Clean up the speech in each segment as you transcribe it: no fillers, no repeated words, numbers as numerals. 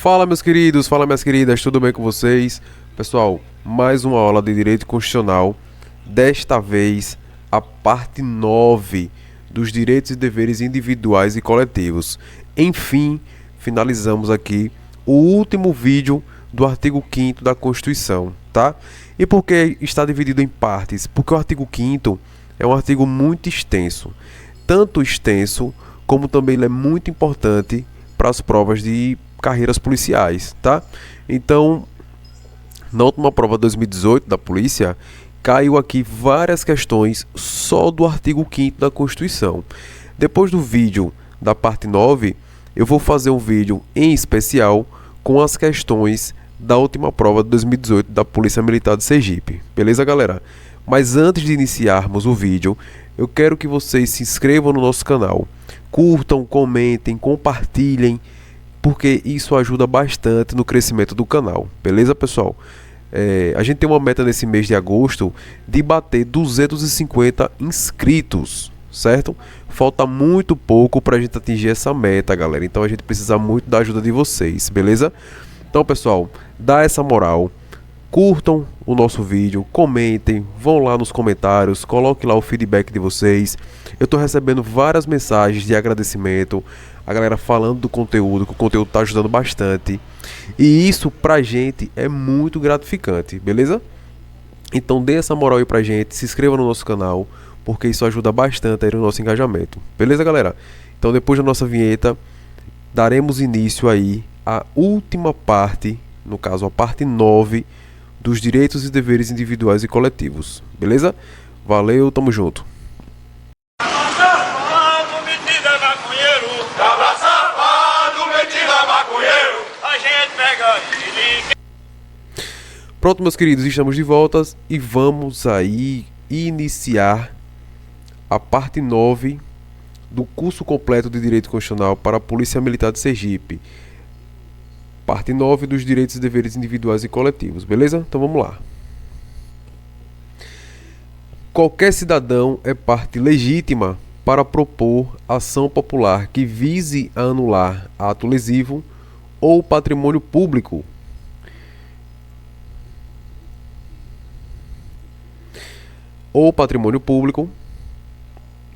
Fala meus queridos, fala minhas queridas, tudo bem com vocês? Pessoal, mais uma aula de Direito Constitucional, desta vez a parte 9 dos direitos e deveres individuais e coletivos. Enfim, finalizamos aqui o último vídeo do artigo 5º da Constituição, tá? E por que está dividido em partes? Porque o artigo 5º é um artigo muito extenso, tanto extenso como também ele é muito importante para as provas de carreiras policiais, tá? Então, na última prova de 2018 da polícia, caiu aqui várias questões só do artigo 5º da Constituição. Depois do vídeo da parte 9, eu vou fazer um vídeo em especial com as questões da última prova de 2018 da Polícia Militar de Sergipe. Beleza, galera? Mas antes de iniciarmos o vídeo, eu quero que vocês se inscrevam no nosso canal, curtam, comentem, compartilhem, porque isso ajuda bastante no crescimento do canal, beleza, pessoal? A gente tem uma meta nesse mês de agosto de bater 250 inscritos, certo? Falta muito pouco para a gente atingir essa meta, galera, então a gente precisa muito da ajuda de vocês, beleza? Então, pessoal, dá essa moral, curtam o nosso vídeo, comentem, vão lá nos comentários, coloquem lá o feedback de vocês. Eu estou recebendo várias mensagens de agradecimento, a galera falando do conteúdo, que o conteúdo está ajudando bastante. E isso pra gente é muito gratificante, beleza? Então dê essa moral aí pra gente, se inscreva no nosso canal, porque isso ajuda bastante aí no nosso engajamento. Beleza, galera? Então depois da nossa vinheta, daremos início aí à última parte, no caso a parte 9, dos direitos e deveres individuais e coletivos. Beleza? Valeu, tamo junto. Pronto, meus queridos, estamos de volta e vamos aí iniciar a parte 9 do curso completo de Direito Constitucional para a Polícia Militar de Sergipe. Parte 9 dos direitos e deveres individuais e coletivos, beleza? Então vamos lá. Qualquer cidadão é parte legítima para propor ação popular que vise a anular ato lesivo ou patrimônio público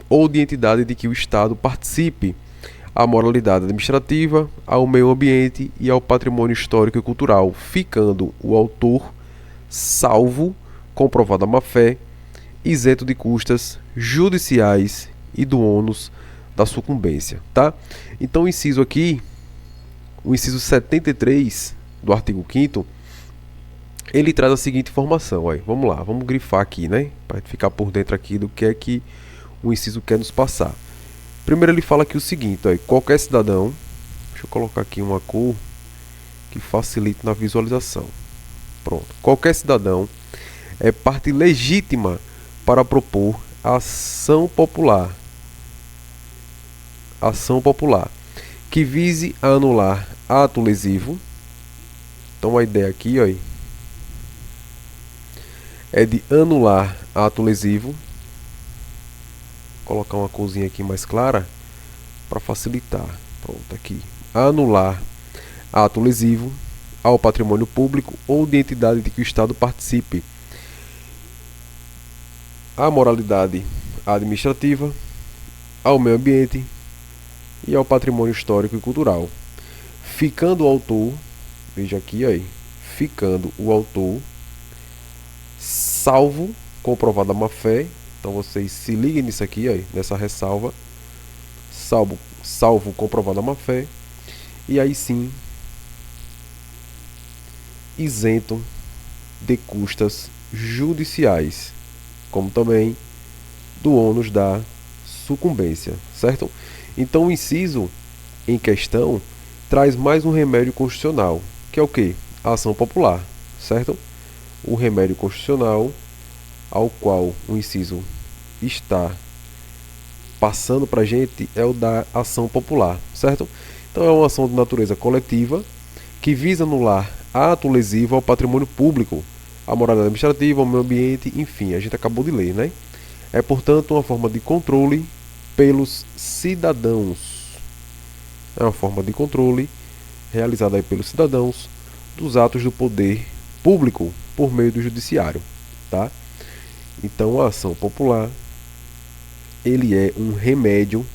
ou de entidade de que o Estado participe, à moralidade administrativa, ao meio ambiente e ao patrimônio histórico e cultural, ficando o autor, salvo comprovada má-fé, isento de custas judiciais e do ônus da sucumbência, tá? Então o inciso aqui, o inciso 73 do artigo 5º, ele traz a seguinte informação, aí. Vamos lá, vamos grifar aqui, né? Para ficar por dentro aqui do que é que o inciso quer nos passar. Primeiro ele fala aqui o seguinte, ó, qualquer cidadão, deixa eu colocar aqui uma cor que facilite na visualização. Pronto, qualquer cidadão é parte legítima para propor ação popular que vise a anular ato lesivo. Então a ideia aqui, ó, é de anular ato lesivo. Vou colocar uma corzinha aqui mais clara para facilitar. Pronto, aqui. Anular ato lesivo ao patrimônio público ou de entidade de que o Estado participe, à moralidade administrativa, ao meio ambiente e ao patrimônio histórico e cultural, ficando o autor, veja aqui aí, ficando o autor, salvo comprovada má-fé. Então vocês se liguem nisso aqui, aí, nessa ressalva, salvo comprovada má-fé, e aí sim isento de custas judiciais, como também do ônus da sucumbência, certo? Então o inciso em questão traz mais um remédio constitucional, que é o quê? A ação popular, certo? O remédio constitucional ao qual o inciso está passando para a gente é o da ação popular, certo? Então é uma ação de natureza coletiva que visa anular ato lesivo ao patrimônio público, à moralidade administrativa, ao meio ambiente, enfim, a gente acabou de ler, né? É, portanto, uma forma de controle pelos cidadãos. É uma forma de controle realizada aí pelos cidadãos dos atos do poder público por meio do judiciário, tá? Então, a ação popular ele é um remédio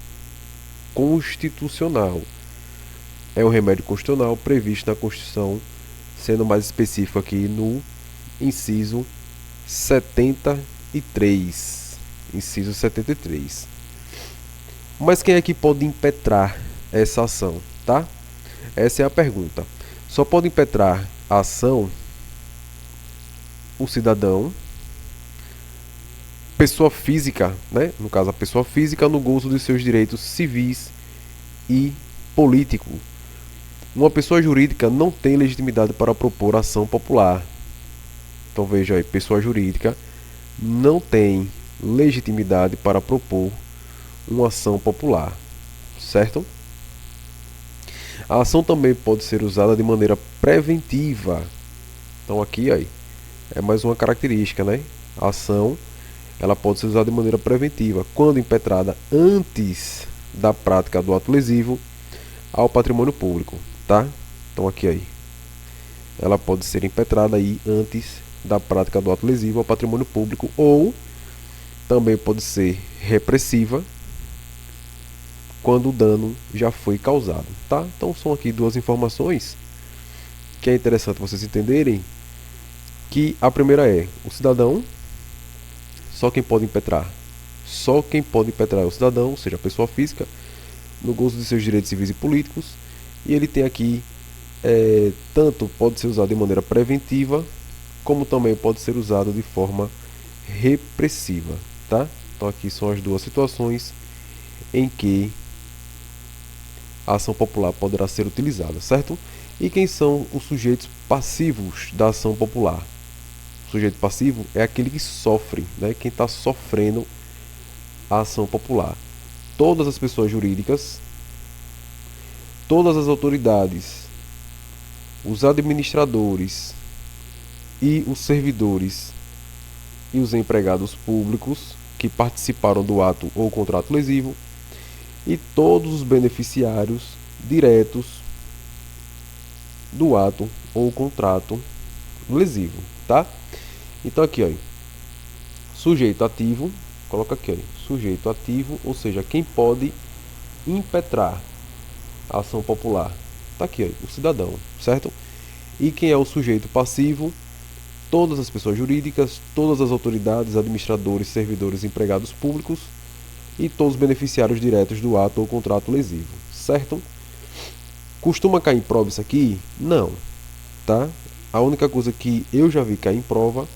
constitucional. É um remédio constitucional previsto na Constituição, sendo mais específico aqui no inciso 73. Inciso 73. Mas quem é que pode impetrar essa ação, tá? Essa é a pergunta. Só pode impetrar a ação o cidadão, pessoa física, né? No caso a pessoa física no gozo de seus direitos civis e políticos. Uma pessoa jurídica não tem legitimidade para propor ação popular. Então veja aí, pessoa jurídica não tem legitimidade para propor uma ação popular, certo? A ação também pode ser usada de maneira preventiva. Então aqui aí é mais uma característica, né? A ação ela pode ser usada de maneira preventiva, quando impetrada antes da prática do ato lesivo ao patrimônio público, tá? Então aqui aí, ela pode ser impetrada aí antes da prática do ato lesivo ao patrimônio público, ou também pode ser repressiva quando o dano já foi causado, tá? Então são aqui duas informações que é interessante vocês entenderem, que a primeira é o cidadão, só quem pode impetrar é o cidadão, ou seja, a pessoa física, no gozo de seus direitos civis e políticos. E ele tem aqui, tanto pode ser usado de maneira preventiva, como também pode ser usado de forma repressiva, tá? Então aqui são as duas situações em que a ação popular poderá ser utilizada, certo? E quem são os sujeitos passivos da ação popular? O sujeito passivo é aquele que sofre, né? Quem está sofrendo a ação popular. Todas as pessoas jurídicas, todas as autoridades, os administradores e os servidores e os empregados públicos que participaram do ato ou contrato lesivo, e todos os beneficiários diretos do ato ou contrato lesivo, tá? Então aqui, ó, sujeito ativo, coloca aqui, ó, sujeito ativo, ou seja, quem pode impetrar a ação popular, tá aqui, ó, o cidadão, certo? E quem é o sujeito passivo? Todas as pessoas jurídicas, todas as autoridades, administradores, servidores, empregados públicos e todos os beneficiários diretos do ato ou contrato lesivo, certo? Costuma cair em prova isso aqui? Não, tá? A única coisa que eu já vi cair em prova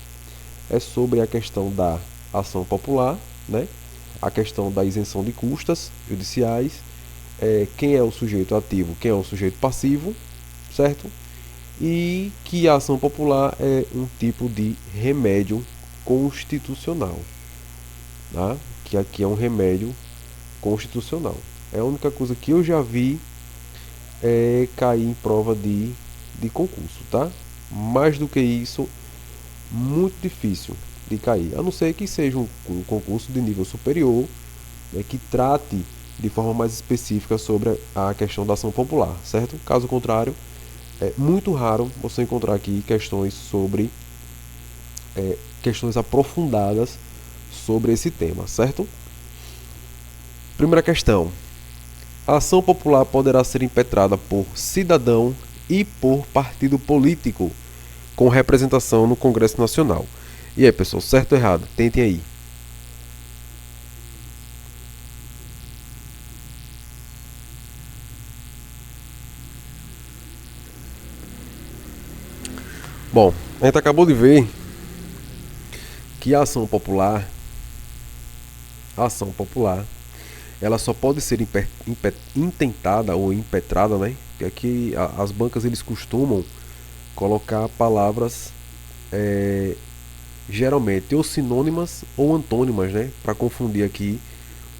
é sobre a questão da ação popular, né? A questão da isenção de custas judiciais, quem é o sujeito ativo, quem é o sujeito passivo, certo? E que a ação popular é um tipo de remédio constitucional, tá? Que aqui é um remédio constitucional. É a única coisa que eu já vi cair em prova de concurso, tá? Mais do que isso, muito difícil de cair, a não ser que seja um concurso de nível superior, né, que trate de forma mais específica sobre a questão da ação popular, certo? Caso contrário, é muito raro você encontrar aqui questões sobre questões aprofundadas sobre esse tema, certo? Primeira questão: a ação popular poderá ser impetrada por cidadão e por partido político com representação no Congresso Nacional. E aí, pessoal, certo ou errado? Tentem aí. Bom, a gente acabou de ver que a ação popular, ela só pode ser intentada ou impetrada, né? Porque aqui as bancas eles costumam colocar palavras geralmente ou sinônimas ou antônimas, né? Para confundir aqui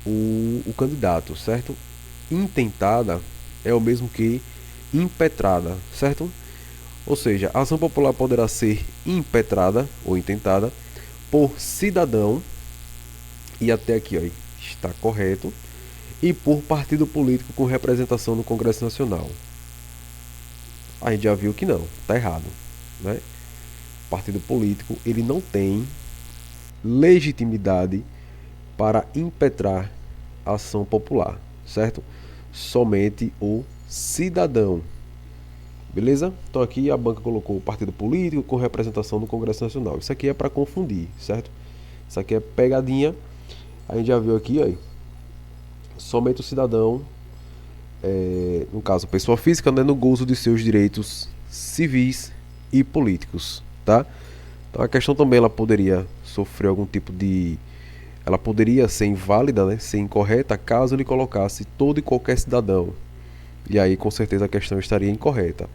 o candidato, certo? Intentada é o mesmo que impetrada, certo? Ou seja, a ação popular poderá ser impetrada ou intentada por cidadão, e até aqui ó, está correto, e por partido político com representação no Congresso Nacional. A gente já viu que não, tá errado, né? Partido político, ele não tem legitimidade para impetrar ação popular, certo? Somente o cidadão. Beleza? Então aqui a banca colocou o partido político com representação no Congresso Nacional. Isso aqui é para confundir, certo? Isso aqui é pegadinha. A gente já viu aqui, ó, somente o cidadão, no caso pessoa física, né, no gozo de seus direitos civis e políticos, tá? Então a questão também ela poderia sofrer algum tipo de... Ela poderia ser inválida, né, ser incorreta, caso ele colocasse todo e qualquer cidadão. E aí com certeza a questão estaria incorreta.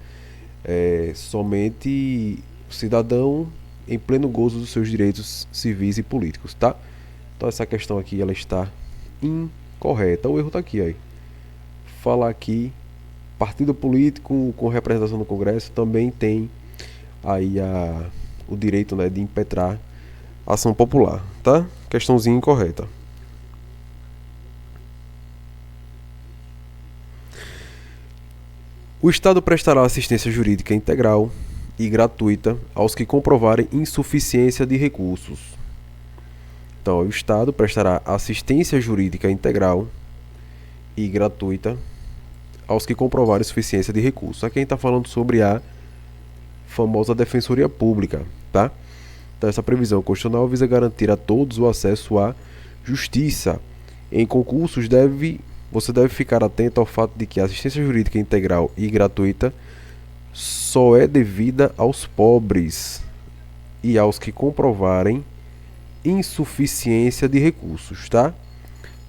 Somente o cidadão em pleno gozo dos seus direitos civis e políticos, tá? Então essa questão aqui ela está incorreta. O erro está aqui, aí. Falar aqui, partido político com representação no Congresso também tem aí o direito, né, de impetrar ação popular, tá? Questãozinha incorreta. O Estado prestará assistência jurídica integral e gratuita aos que comprovarem insuficiência de recursos. Então, o Estado prestará assistência jurídica integral e gratuita aos que comprovarem insuficiência de recursos. Aqui a gente está falando sobre a famosa Defensoria Pública, tá? Então, essa previsão constitucional visa garantir a todos o acesso à justiça. Em concursos, você deve ficar atento ao fato de que a assistência jurídica integral e gratuita só é devida aos pobres e aos que comprovarem insuficiência de recursos, tá?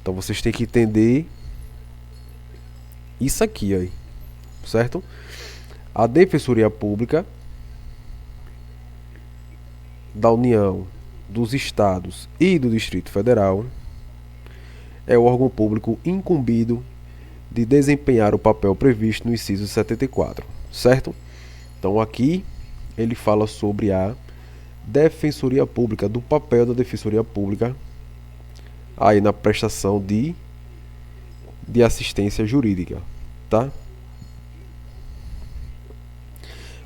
Então vocês têm que entender isso aqui, aí, certo? A Defensoria Pública da União, dos Estados e do Distrito Federal é o órgão público incumbido de desempenhar o papel previsto no inciso 74, certo? Então aqui ele fala sobre a Defensoria Pública, do papel da Defensoria Pública aí na prestação de assistência jurídica, tá?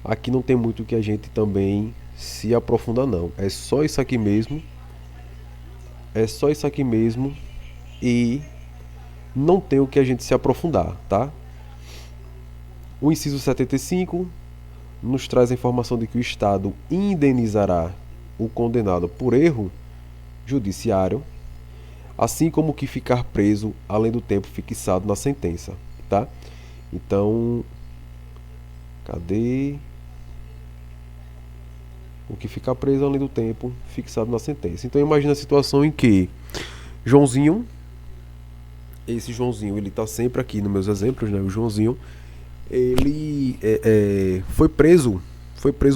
Aqui não tem muito que a gente também se aprofundar, não. É só isso aqui mesmo. E não tem o que a gente se aprofundar, tá? O inciso 75 nos traz a informação de que o Estado indenizará o condenado por erro judiciário, assim como o que ficar preso além do tempo fixado na sentença, tá? Então, cadê? O que ficar preso além do tempo fixado na sentença. Então imagina a situação em que Joãozinho, esse Joãozinho, ele tá sempre aqui nos meus exemplos, né? O Joãozinho, ele foi preso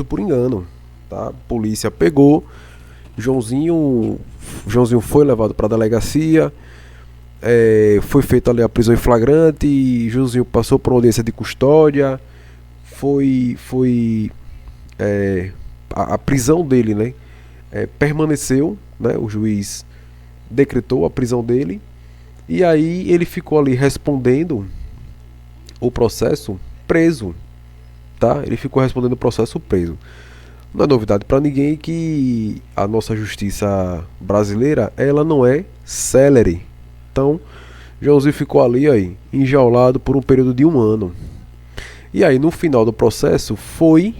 por engano, tá? A polícia pegou Joãozinho foi levado para a delegacia, foi feita ali a prisão em flagrante, e Joãozinho passou por uma audiência de custódia, a prisão dele, né, permaneceu, né, o juiz decretou a prisão dele, e aí ele ficou ali respondendo o processo preso, tá? Ele ficou respondendo o processo preso. Não é novidade para ninguém que a nossa justiça brasileira, ela não é célere. Então, Joãozinho ficou ali, aí, enjaulado por um período de 1 ano. E aí, no final do processo, foi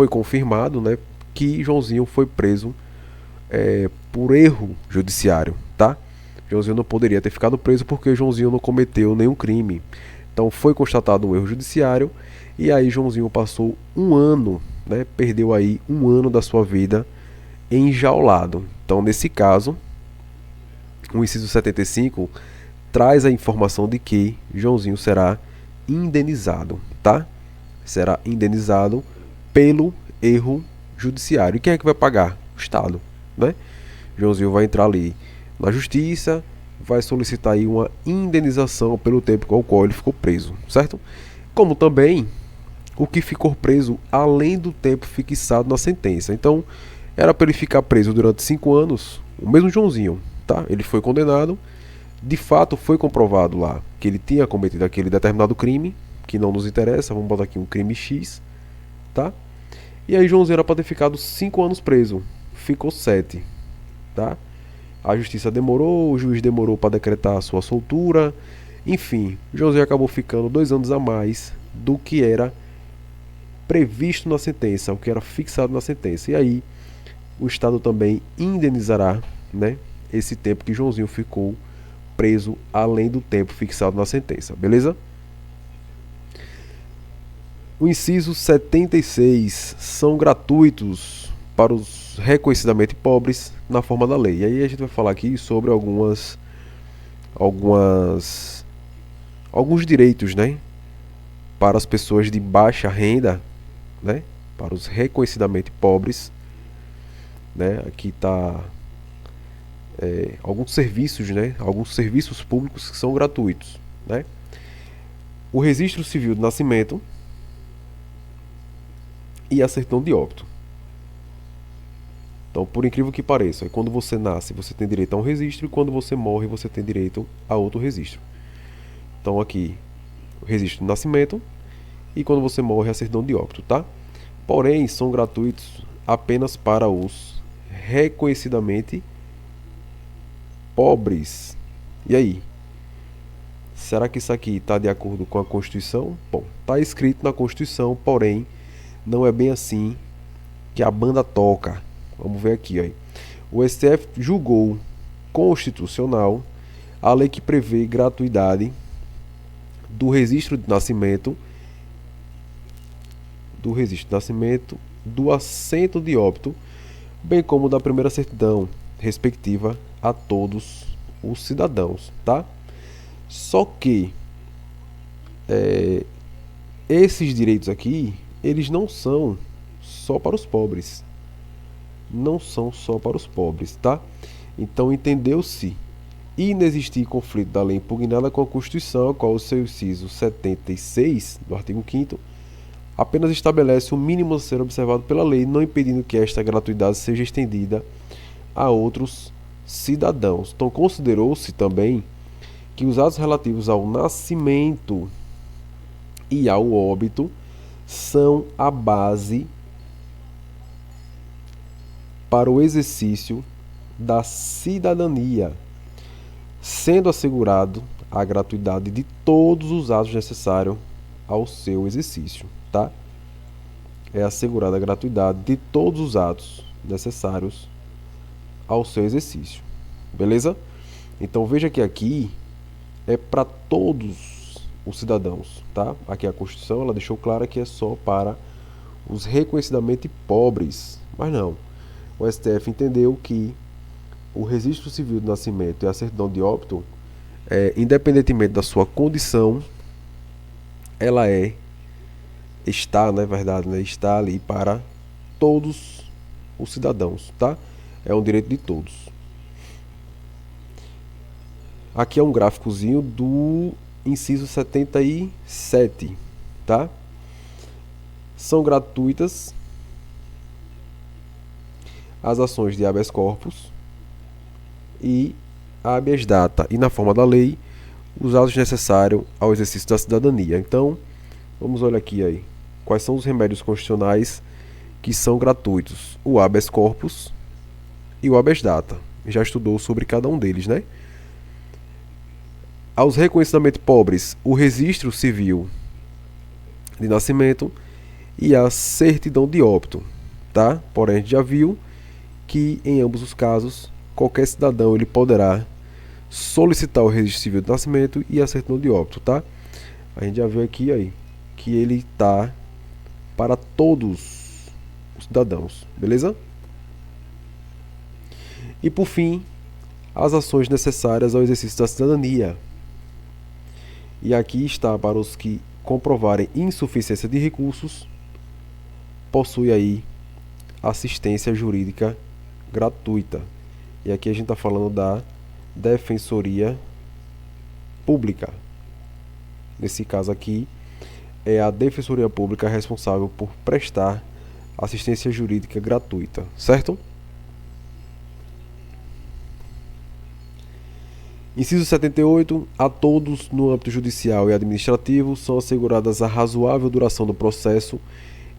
confirmado, né, que Joãozinho foi preso por erro judiciário, tá? Joãozinho não poderia ter ficado preso porque Joãozinho não cometeu nenhum crime. Então foi constatado um erro judiciário e aí Joãozinho passou 1 ano, né, perdeu aí 1 ano da sua vida enjaulado. Então nesse caso, o inciso 75 traz a informação de que Joãozinho será indenizado, tá? Será indenizado pelo erro judiciário. E quem é que vai pagar? O Estado, né? Joãozinho vai entrar ali na justiça, vai solicitar aí uma indenização pelo tempo com o qual ele ficou preso, certo? Como também o que ficou preso além do tempo fixado na sentença. Então, era para ele ficar preso durante 5 anos, o mesmo Joãozinho, tá? Ele foi condenado, de fato foi comprovado lá que ele tinha cometido aquele determinado crime, que não nos interessa, vamos botar aqui um crime X, tá? E aí Joãozinho era para ter ficado 5 anos preso, ficou 7, tá? A justiça demorou, o juiz demorou para decretar a sua soltura, enfim, Joãozinho acabou ficando 2 anos a mais do que era previsto na sentença, o que era fixado na sentença. E aí o Estado também indenizará, né, esse tempo que Joãozinho ficou preso além do tempo fixado na sentença, beleza? O inciso 76 são gratuitos para os reconhecidamente pobres na forma da lei. E aí a gente vai falar aqui sobre alguns direitos, né, para as pessoas de baixa renda, né, para os reconhecidamente pobres, né? Aqui está alguns serviços, né, alguns serviços públicos que são gratuitos, né? O registro civil de nascimento e a certidão de óbito. Então, por incrível que pareça, quando você nasce, você tem direito a um registro, e quando você morre, você tem direito a outro registro. Então, aqui, o registro de nascimento, e quando você morre, a certidão de óbito, tá? Porém, são gratuitos apenas para os reconhecidamente pobres. E aí? Será que isso aqui está de acordo com a Constituição? Bom, está escrito na Constituição, porém, não é bem assim que a banda toca. Vamos ver aqui, ó. O STF julgou constitucional a lei que prevê gratuidade do registro de nascimento, do assento de óbito, bem como da primeira certidão respectiva a todos os cidadãos, tá? Só que esses direitos aqui, eles não são só para os pobres. Não são só para os pobres, tá? Então entendeu-se inexistir conflito da lei impugnada com a Constituição, a qual o seu inciso 76 do artigo 5º apenas estabelece o mínimo a ser observado pela lei, não impedindo que esta gratuidade seja estendida a outros cidadãos. Então considerou-se também que os atos relativos ao nascimento e ao óbito são a base para o exercício da cidadania, sendo assegurado a gratuidade de todos os atos necessários ao seu exercício, tá? É assegurada a gratuidade de todos os atos necessários ao seu exercício, beleza? Então veja que aqui é para todos os cidadãos, tá? Aqui a Constituição ela deixou claro que é só para os reconhecidamente pobres, mas não. O STF entendeu que o registro civil de nascimento e a certidão de óbito, independentemente da sua condição, ela está, na verdade, né, está ali para todos os cidadãos, tá? É um direito de todos. Aqui é um gráficozinho do inciso 77, tá? São gratuitas as ações de habeas corpus e habeas data, e na forma da lei, os atos necessários ao exercício da cidadania. Então, vamos olhar aqui aí. Quais são os remédios constitucionais que são gratuitos? O habeas corpus e o habeas data. Já estudou sobre cada um deles, né? Aos reconhecidamente pobres, o registro civil de nascimento e a certidão de óbito, tá? Porém, a gente já viu que em ambos os casos, qualquer cidadão ele poderá solicitar o registro civil de nascimento e a certidão de óbito, tá? A gente já viu aqui aí que ele está para todos os cidadãos, beleza? E por fim, as ações necessárias ao exercício da cidadania. E aqui está para os que comprovarem insuficiência de recursos, possui aí assistência jurídica gratuita. E aqui a gente está falando da Defensoria Pública. Nesse caso aqui, é a Defensoria Pública responsável por prestar assistência jurídica gratuita, certo? Inciso 78. A todos no âmbito judicial e administrativo são asseguradas a razoável duração do processo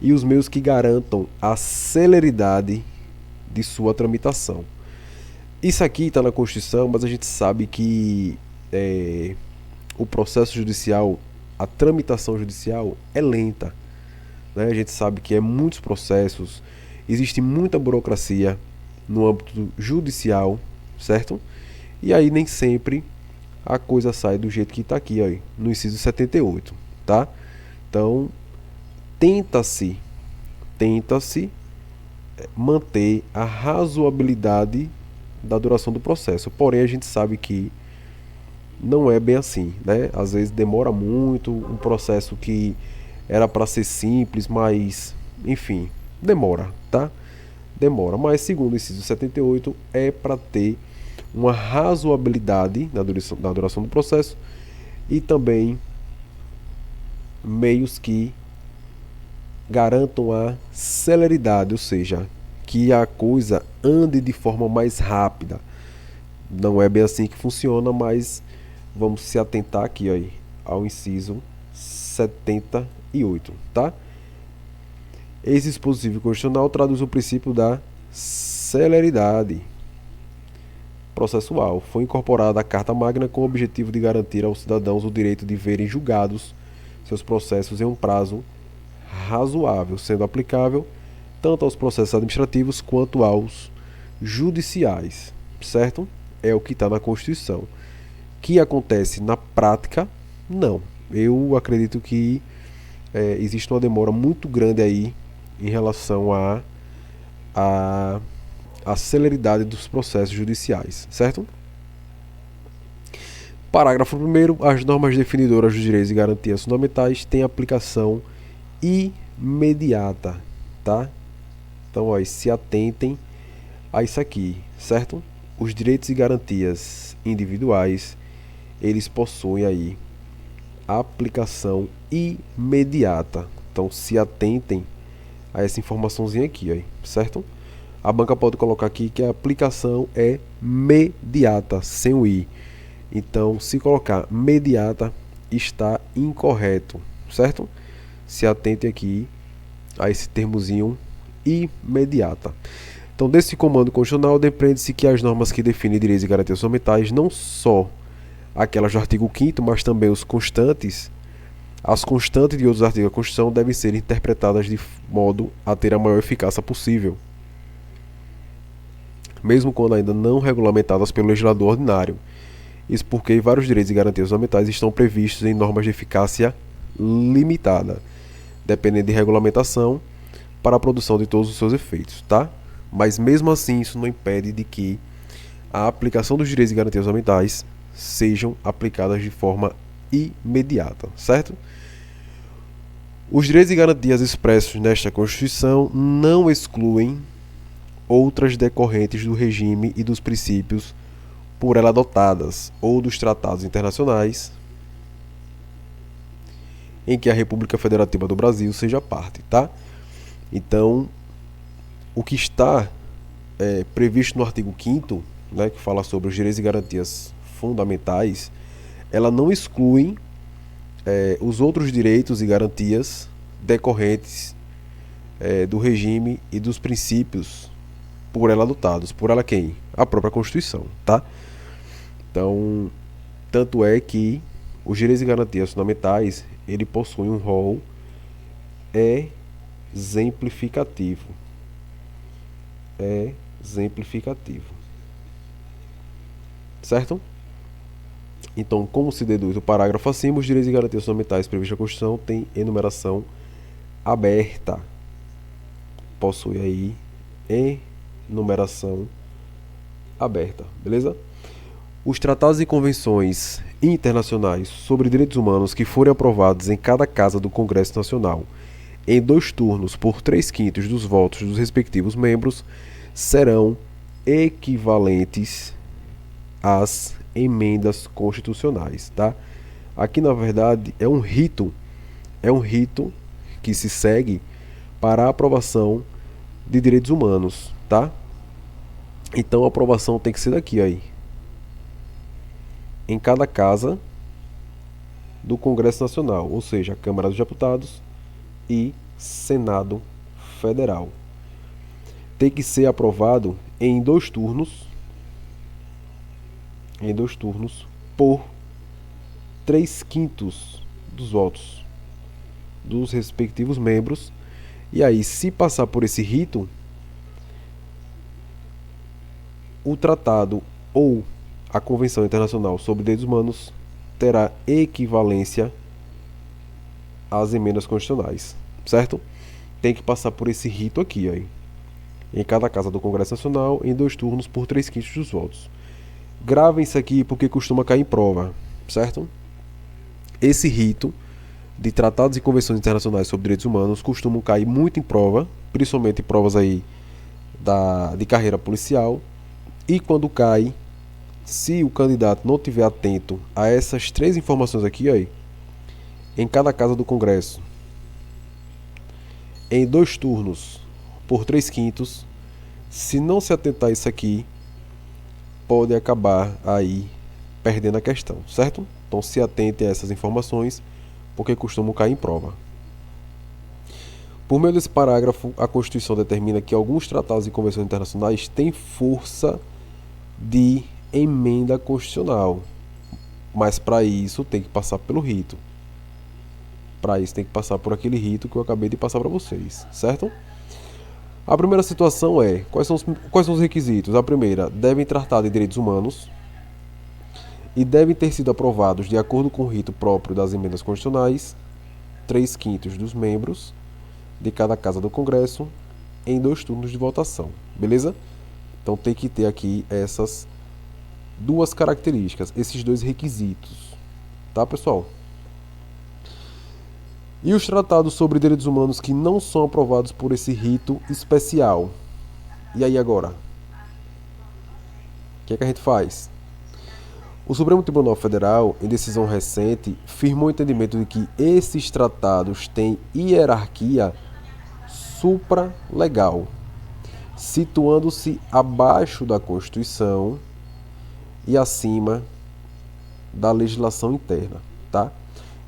e os meios que garantam a celeridade de sua tramitação. Isso aqui está na Constituição, mas a gente sabe que o processo judicial, a tramitação judicial é lenta, né? A gente sabe que é muitos processos, existe muita burocracia no âmbito judicial, certo? E aí nem sempre a coisa sai do jeito que está aqui, ó, no inciso 78, tá? Então, tenta-se manter a razoabilidade da duração do processo. Porém, a gente sabe que não é bem assim, né? Às vezes demora muito, um processo que era para ser simples, mas, enfim, demora, tá? Demora, mas segundo o inciso 78, é para ter uma razoabilidade na duração do processo e também meios que garantam a celeridade, ou seja, que a coisa ande de forma mais rápida. Não é bem assim que funciona, mas vamos se atentar aqui aí, ao inciso 78, tá? Esse dispositivo constitucional traduz o princípio da celeridade processual. Foi incorporada à Carta Magna com o objetivo de garantir aos cidadãos o direito de verem julgados seus processos em um prazo razoável, sendo aplicável tanto aos processos administrativos quanto aos judiciais, certo? É o que está na Constituição. Que acontece na prática? Não. Eu acredito que existe uma demora muito grande aí em relação à celeridade dos processos judiciais, certo? Parágrafo 1º. As normas definidoras dos direitos e garantias fundamentais têm aplicação imediata, tá? Então, ó, se atentem a isso aqui, certo? Os direitos e garantias individuais, eles possuem aí aplicação imediata. Então, se atentem a essa informaçãozinha aqui, ó, certo? A banca pode colocar aqui que a aplicação é imediata, sem o i. Então, se colocar imediata, está incorreto, certo? Se atentem aqui a esse termozinho imediata. Então, desse comando constitucional, depende-se que as normas que definem direitos e garantias fundamentais, não só aquelas do artigo 5º, mas também as constantes de outros artigos da Constituição devem ser interpretadas de modo a ter a maior eficácia possível, mesmo quando ainda não regulamentadas pelo legislador ordinário. Isso porque vários direitos e garantias fundamentais estão previstos em normas de eficácia limitada, dependendo de regulamentação para a produção de todos os seus efeitos, tá? Mas mesmo assim, isso não impede de que a aplicação dos direitos e garantias fundamentais sejam aplicadas de forma imediata, certo? Os direitos e garantias expressos nesta Constituição não excluem outras decorrentes do regime e dos princípios por ela adotadas ou dos tratados internacionais em que a República Federativa do Brasil seja parte, tá? Então, o que está previsto no artigo 5º, né, que fala sobre os direitos e garantias fundamentais, ela não exclui os outros direitos e garantias decorrentes do regime e dos princípios por ela adotados. Por ela quem? A própria Constituição, tá? Então, tanto é que os direitos e garantias fundamentais, ele possui um rol exemplificativo. Certo? Então, como se deduz do parágrafo acima, os direitos e garantias fundamentais previstos na Constituição têm enumeração aberta. Possui aí enumeração aberta, beleza? Os tratados e convenções internacionais sobre direitos humanos que forem aprovados em cada casa do Congresso Nacional em 2 turnos por 3/5 dos votos dos respectivos membros serão equivalentes às emendas constitucionais, tá? Aqui, na verdade, é um rito que se segue para a aprovação de direitos humanos, tá? Então a aprovação tem que ser daqui aí. em cada casa do Congresso Nacional, ou seja, Câmara dos Deputados e Senado Federal. Tem que ser aprovado em dois turnos por 3/5 dos votos dos respectivos membros. E aí, se passar por esse rito, o tratado ou a Convenção Internacional sobre Direitos Humanos terá equivalência às emendas constitucionais, certo? Tem que passar por esse rito aqui, aí, em cada casa do Congresso Nacional, em dois turnos por 3/5 dos votos. Gravem isso aqui porque costuma cair em prova, certo? Esse rito de tratados e convenções internacionais sobre direitos humanos costumam cair muito em prova, principalmente em provas aí de carreira policial. E quando cai, se o candidato não estiver atento a essas três informações aqui, aí, em cada casa do Congresso, em dois turnos por 3/5, se não se atentar a isso aqui, pode acabar aí perdendo a questão, certo? Então se atente a essas informações, porque costumam cair em prova. Por meio desse parágrafo, a Constituição determina que alguns tratados e convenções internacionais têm força de emenda constitucional, mas para isso tem que passar pelo rito. Para isso tem que passar por aquele rito que eu acabei de passar para vocês, certo? A primeira situação é, quais são os requisitos? A primeira, devem tratar de direitos humanos e devem ter sido aprovados de acordo com o rito próprio das emendas constitucionais, 3/5 dos membros de cada casa do Congresso, em dois turnos de votação, beleza? Então tem que ter aqui essas duas características, esses dois requisitos, tá, pessoal? E os tratados sobre direitos humanos que não são aprovados por esse rito especial? E aí agora? O que é que a gente faz? O Supremo Tribunal Federal, em decisão recente, firmou o entendimento de que esses tratados têm hierarquia supralegal, situando-se abaixo da Constituição e acima da legislação interna, tá?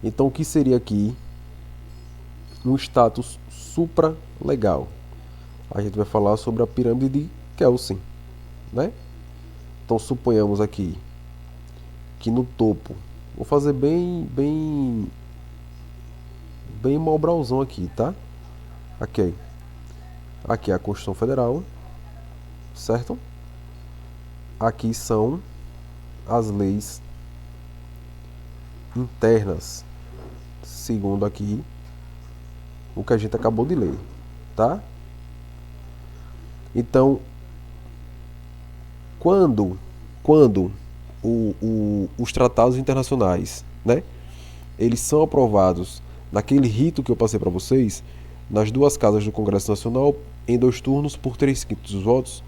Então, o que seria aqui um status supralegal? A gente vai falar sobre a pirâmide de Kelsen, né? Então, suponhamos aqui que no topo, vou fazer bem malbrauzão aqui, tá? Ok. Aqui é a Constituição Federal, certo? Aqui são as leis internas, segundo aqui o que a gente acabou de ler, tá? Então, quando os tratados internacionais, né, eles são aprovados naquele rito que eu passei para vocês, nas duas casas do Congresso Nacional, em dois turnos por 3/5 dos votos,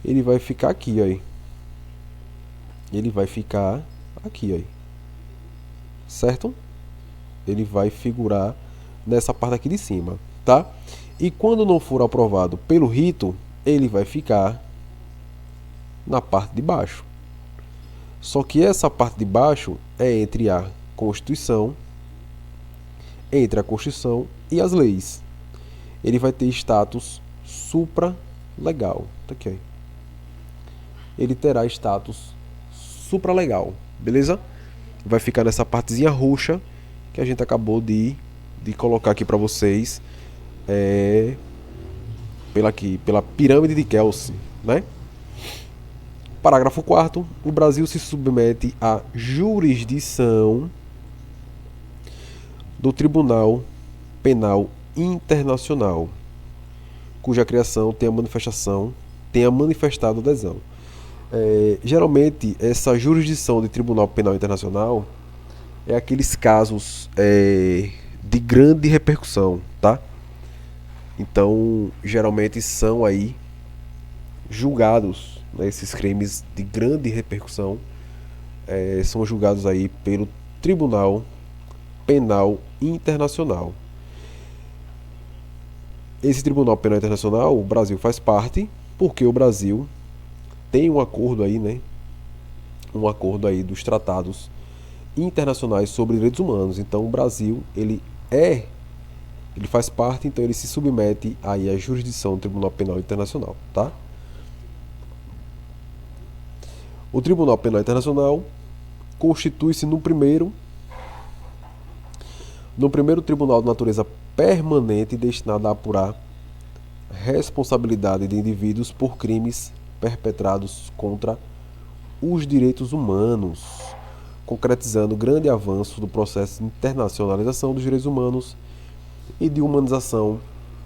ele vai ficar aqui, aí. Ele vai ficar aqui, aí. Certo? Ele vai figurar nessa parte aqui de cima, tá? E quando não for aprovado pelo rito, ele vai ficar na parte de baixo. Só que essa parte de baixo é entre a Constituição e as leis. Ele vai ter status supralegal, tá aqui. Ele terá status supralegal, beleza? Vai ficar nessa partezinha roxa que a gente acabou de colocar aqui para vocês, pela pirâmide de Kelsen, né? Parágrafo 4º. O Brasil se submete à jurisdição do Tribunal Penal Internacional, cuja criação tenha manifestado adesão. Geralmente, essa jurisdição de Tribunal Penal Internacional é aqueles casos de grande repercussão, tá? Então, geralmente são aí julgados, né, esses crimes de grande repercussão são julgados aí pelo Tribunal Penal Internacional. Esse Tribunal Penal Internacional, o Brasil faz parte, porque o Brasil tem um acordo aí, né? um acordo aí dos tratados internacionais sobre direitos humanos. Então o Brasil, ele faz parte, então ele se submete aí à jurisdição do Tribunal Penal Internacional, tá? O Tribunal Penal Internacional constitui-se no primeiro tribunal de natureza permanente destinado a apurar responsabilidade de indivíduos por crimes perpetrados contra os direitos humanos, concretizando grande avanço do processo de internacionalização dos direitos humanos e de humanização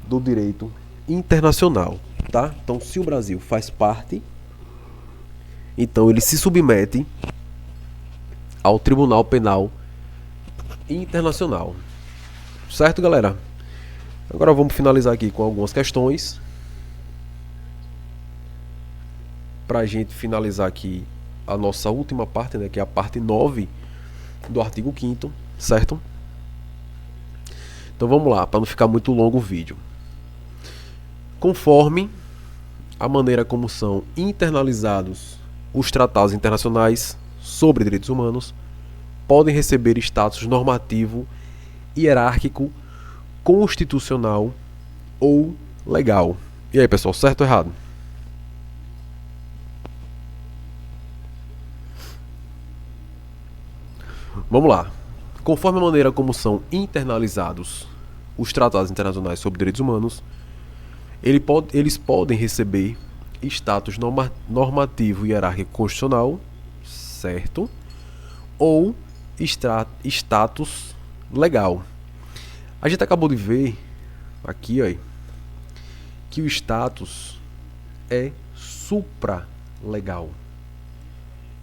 do direito internacional, tá? Então, se o Brasil faz parte, então ele se submete ao Tribunal Penal Internacional. Certo, galera? Agora vamos finalizar aqui com algumas questões para a gente finalizar aqui a nossa última parte, né, que é a parte 9 do artigo 5º, certo? Então vamos lá, para não ficar muito longo o vídeo. Conforme a maneira como são internalizados os tratados internacionais sobre direitos humanos, podem receber status normativo, hierárquico, constitucional ou legal. E aí, pessoal, certo ou errado? Vamos lá. Conforme a maneira como são internalizados os tratados internacionais sobre direitos humanos, eles podem receber status normativo hierárquico constitucional, certo? Ou status legal. A gente acabou de ver aqui, ó, que o status é supralegal.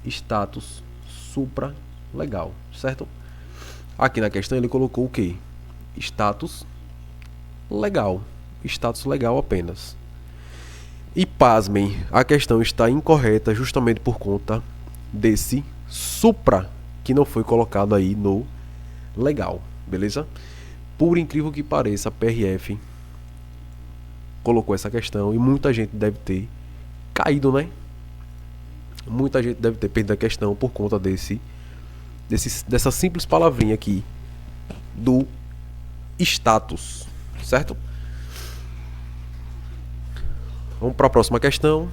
Status supralegal, certo? Aqui na questão ele colocou o quê? Status legal. Status legal apenas. E pasmem, a questão está incorreta justamente por conta desse supra que não foi colocado aí no legal, beleza? Por incrível que pareça, a PRF colocou essa questão e muita gente deve ter caído, né? Muita gente deve ter perdido a questão por conta dessa simples palavrinha aqui do status, certo? Vamos para a próxima questão.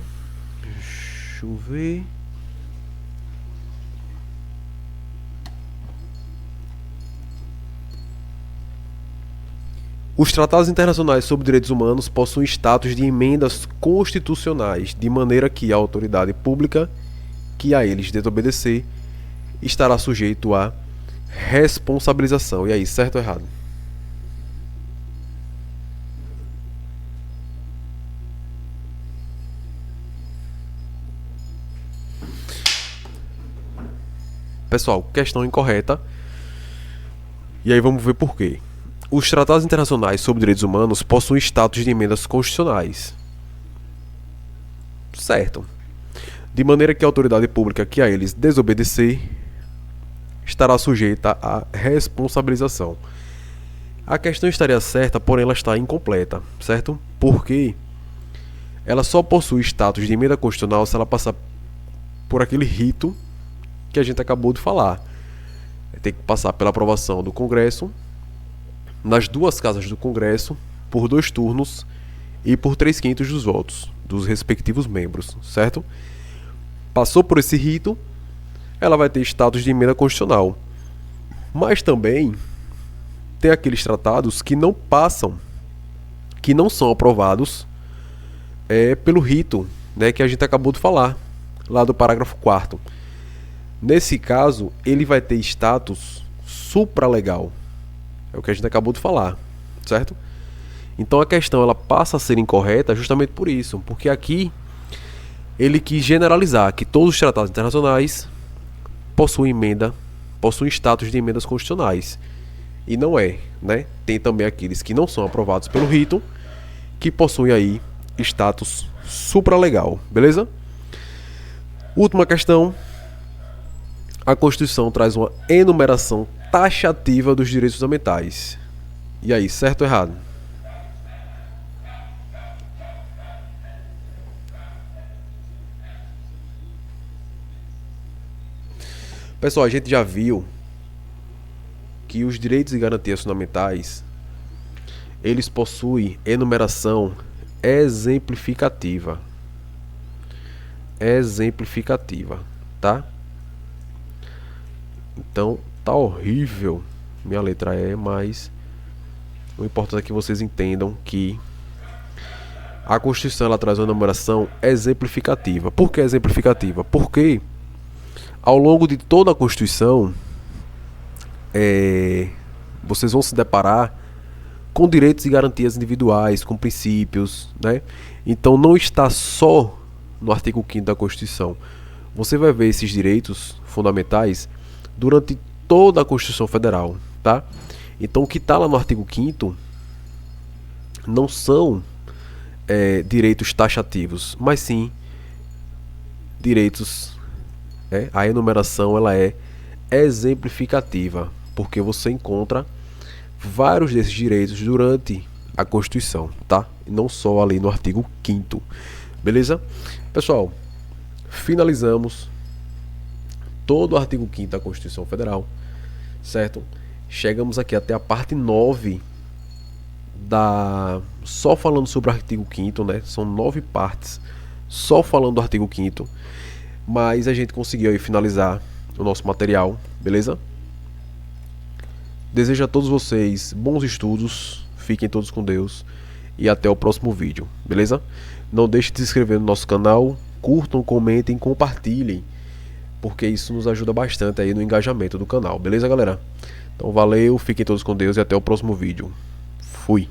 Deixa eu ver. Os tratados internacionais sobre direitos humanos possuem status de emendas constitucionais, de maneira que a autoridade pública que a eles desobedecer estará sujeito a responsabilização. E aí, certo ou errado? Pessoal, questão incorreta. E aí vamos ver por quê. Os tratados internacionais sobre direitos humanos possuem status de emendas constitucionais. Certo. De maneira que a autoridade pública que a eles desobedecer estará sujeita à responsabilização. A questão estaria certa, porém ela está incompleta, certo? Porque ela só possui status de emenda constitucional se ela passar por aquele rito que a gente acabou de falar. Tem que passar pela aprovação do Congresso, nas duas casas do Congresso, por 2 turnos e por 3/5 dos votos dos respectivos membros, certo? Passou por esse rito, ela vai ter status de emenda constitucional. Mas também tem aqueles tratados que não passam, que não são aprovados pelo rito, né, que a gente acabou de falar, lá do parágrafo 4º. Nesse caso, ele vai ter status supralegal. É o que a gente acabou de falar, certo? Então a questão ela passa a ser incorreta justamente por isso, porque aqui ele quis generalizar que todos os tratados internacionais possuem status de emendas constitucionais. E não é, né? Tem também aqueles que não são aprovados pelo rito, que possuem aí status supralegal, beleza? Última questão. A Constituição traz uma enumeração taxativa dos direitos fundamentais. E aí, certo ou errado? Pessoal, a gente já viu que os direitos e garantias fundamentais, eles possuem enumeração exemplificativa. Exemplificativa, tá? Então, tá horrível minha letra E, mas o importante é que vocês entendam que a Constituição ela traz uma enumeração exemplificativa. Por que exemplificativa? Porque ao longo de toda a Constituição, vocês vão se deparar com direitos e garantias individuais, com princípios, né? Então não está só no artigo 5º da Constituição. Você vai ver esses direitos fundamentais durante toda a Constituição Federal, tá? Então o que está lá no artigo 5º não são direitos taxativos, mas sim direitos. A enumeração ela é exemplificativa, porque você encontra vários desses direitos durante a Constituição, tá? E não só ali no artigo 5º. Beleza? Pessoal, finalizamos todo o artigo 5º da Constituição Federal, certo? Chegamos aqui até a parte 9 só falando sobre o artigo 5º, né? São 9 partes só falando do artigo 5º, mas a gente conseguiu aí finalizar o nosso material, beleza? Desejo a todos vocês bons estudos, fiquem todos com Deus e até o próximo vídeo, beleza? Não deixe de se inscrever no nosso canal, curtam, comentem, compartilhem, porque isso nos ajuda bastante aí no engajamento do canal, beleza, galera? Então valeu, fiquem todos com Deus e até o próximo vídeo. Fui!